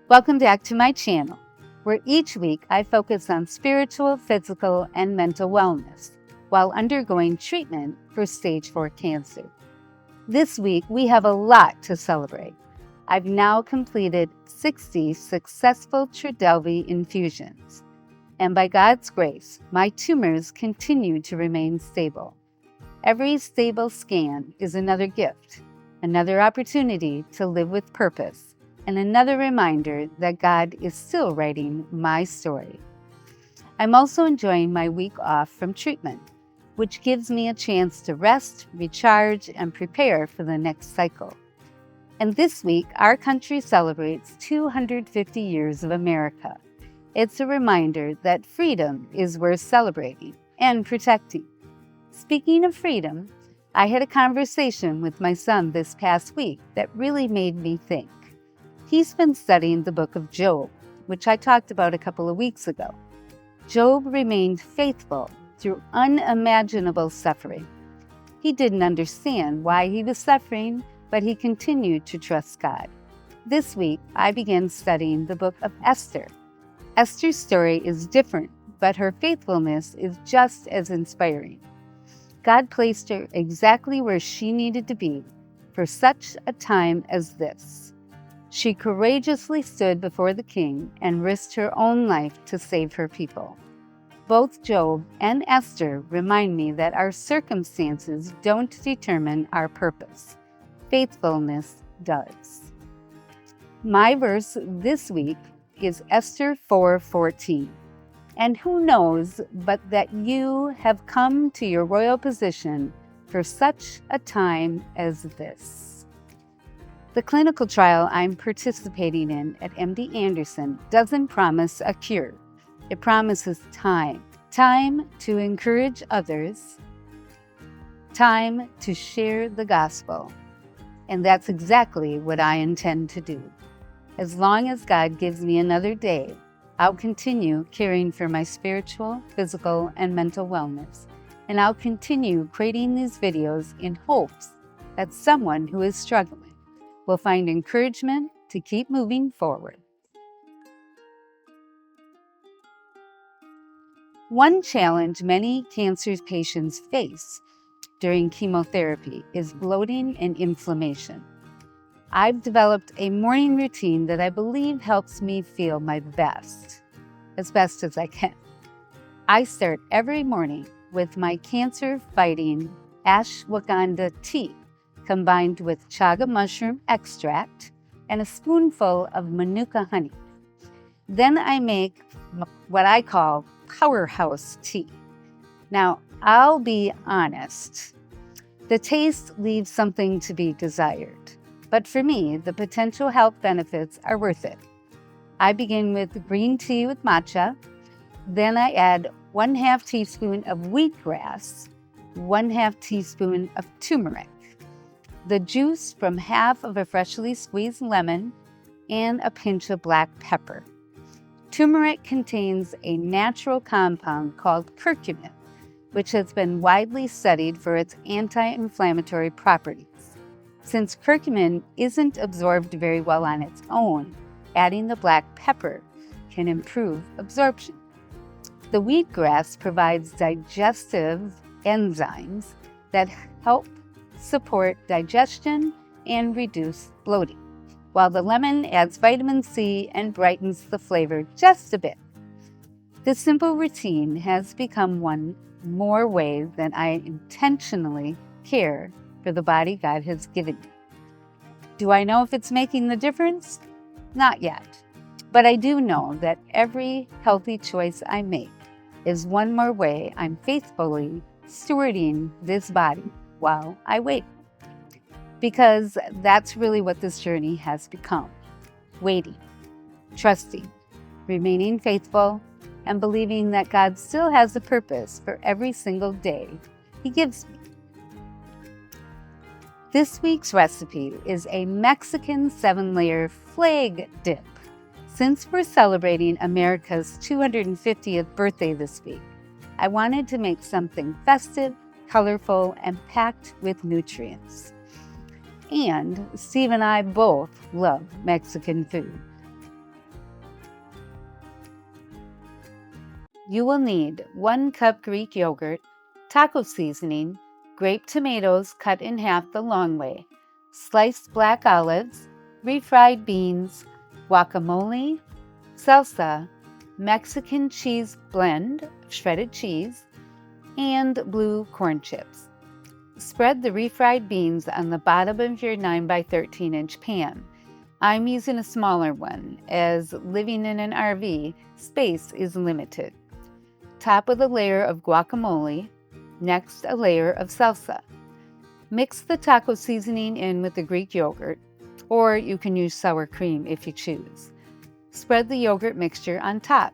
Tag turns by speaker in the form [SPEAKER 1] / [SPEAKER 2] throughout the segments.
[SPEAKER 1] Welcome back to my channel, where each week I focus on spiritual, physical, and mental wellness while undergoing treatment for stage 4 cancer. This week we have a lot to celebrate. I've now completed 60 successful Trodelvy infusions, and by God's grace, my tumors continue to remain stable. Every stable scan is another gift, another opportunity to live with purpose, and another reminder that God is still writing my story. I'm also enjoying my week off from treatment, which gives me a chance to rest, recharge, and prepare for the next cycle. And this week, our country celebrates 250 years of America. It's a reminder that freedom is worth celebrating and protecting. Speaking of freedom, I had a conversation with my son this past week that really made me think. He's been studying the book of Job, which I talked about a couple of weeks ago. Job remained faithful through unimaginable suffering. He didn't understand why he was suffering, but he continued to trust God. This week, I began studying the book of Esther. Esther's story is different, but her faithfulness is just as inspiring. God placed her exactly where she needed to be for such a time as this. She courageously stood before the king and risked her own life to save her people. Both Job and Esther remind me that our circumstances don't determine our purpose. Faithfulness does. My verse this week is Esther 4:14. And who knows but that you have come to your royal position for such a time as this. The clinical trial I'm participating in at MD Anderson doesn't promise a cure. It promises time to encourage others, time to share the gospel. And that's exactly what I intend to do. As long as God gives me another day, I'll continue caring for my spiritual, physical, and mental wellness. And I'll continue creating these videos in hopes that someone who is struggling will find encouragement to keep moving forward. One challenge many cancer patients face during chemotherapy is bloating and inflammation. I've developed a morning routine that I believe helps me feel my best, as best as I can. I start every morning with my cancer-fighting ashwagandha tea, combined with chaga mushroom extract and a spoonful of manuka honey. Then I make what I call powerhouse tea. Now, I'll be honest, the taste leaves something to be desired. But for me, the potential health benefits are worth it. I begin with green tea with matcha. Then I add 1/2 teaspoon of wheatgrass, 1/2 teaspoon of turmeric, the juice from half of a freshly squeezed lemon, and a pinch of black pepper. Turmeric contains a natural compound called curcumin, which has been widely studied for its anti-inflammatory properties. Since curcumin isn't absorbed very well on its own, adding the black pepper can improve absorption. The wheatgrass provides digestive enzymes that help support digestion and reduce bloating, while the lemon adds vitamin C and brightens the flavor just a bit. This simple routine has become one more way that I intentionally care for the body God has given me. Do I know if it's making the difference? Not yet. But I do know that every healthy choice I make is one more way I'm faithfully stewarding this body while I wait. Because that's really what this journey has become. Waiting, trusting, remaining faithful, and believing that God still has a purpose for every single day He gives me. This week's recipe is a Mexican 7-layer flag dip. Since we're celebrating America's 250th birthday this week, I wanted to make something festive, colorful, and packed with nutrients. And Steve and I both love Mexican food. You will need 1 cup Greek yogurt, taco seasoning, grape tomatoes cut in half the long way, sliced black olives, refried beans, guacamole, salsa, Mexican cheese blend, shredded cheese, and blue corn chips. Spread the refried beans on the bottom of your 9 by 13 inch pan. I'm using a smaller one, as living in an RV, space is limited. Top with a layer of guacamole, next a layer of salsa. Mix the taco seasoning in with the Greek yogurt, or you can use sour cream if you choose. Spread the yogurt mixture on top.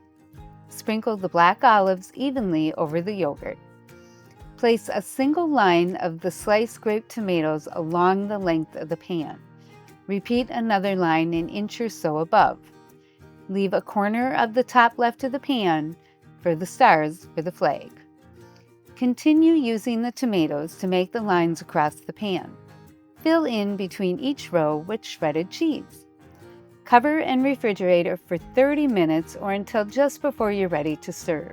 [SPEAKER 1] Sprinkle the black olives evenly over the yogurt. Place a single line of the sliced grape tomatoes along the length of the pan. Repeat another line an inch or so above. Leave a corner of the top left of the pan for the stars for the flag. Continue using the tomatoes to make the lines across the pan. Fill in between each row with shredded cheese. Cover and refrigerate for 30 minutes or until just before you're ready to serve.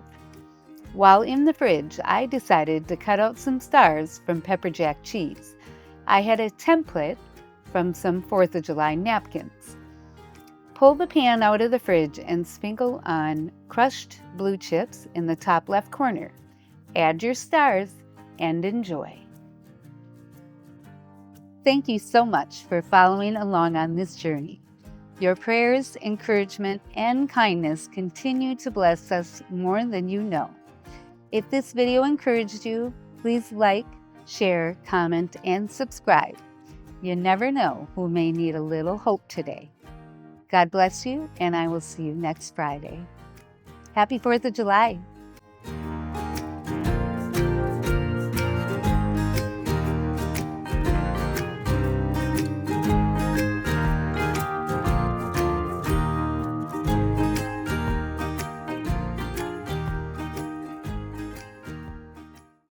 [SPEAKER 1] While in the fridge, I decided to cut out some stars from pepper jack cheese. I had a template from some 4th of July napkins. Pull the pan out of the fridge and sprinkle on crushed blue chips in the top left corner. Add your stars and enjoy. Thank you so much for following along on this journey. Your prayers, encouragement, and kindness continue to bless us more than you know. If this video encouraged you, please like, share, comment, and subscribe. You never know who may need a little hope today. God bless you, and I will see you next Friday. Happy 4th of July.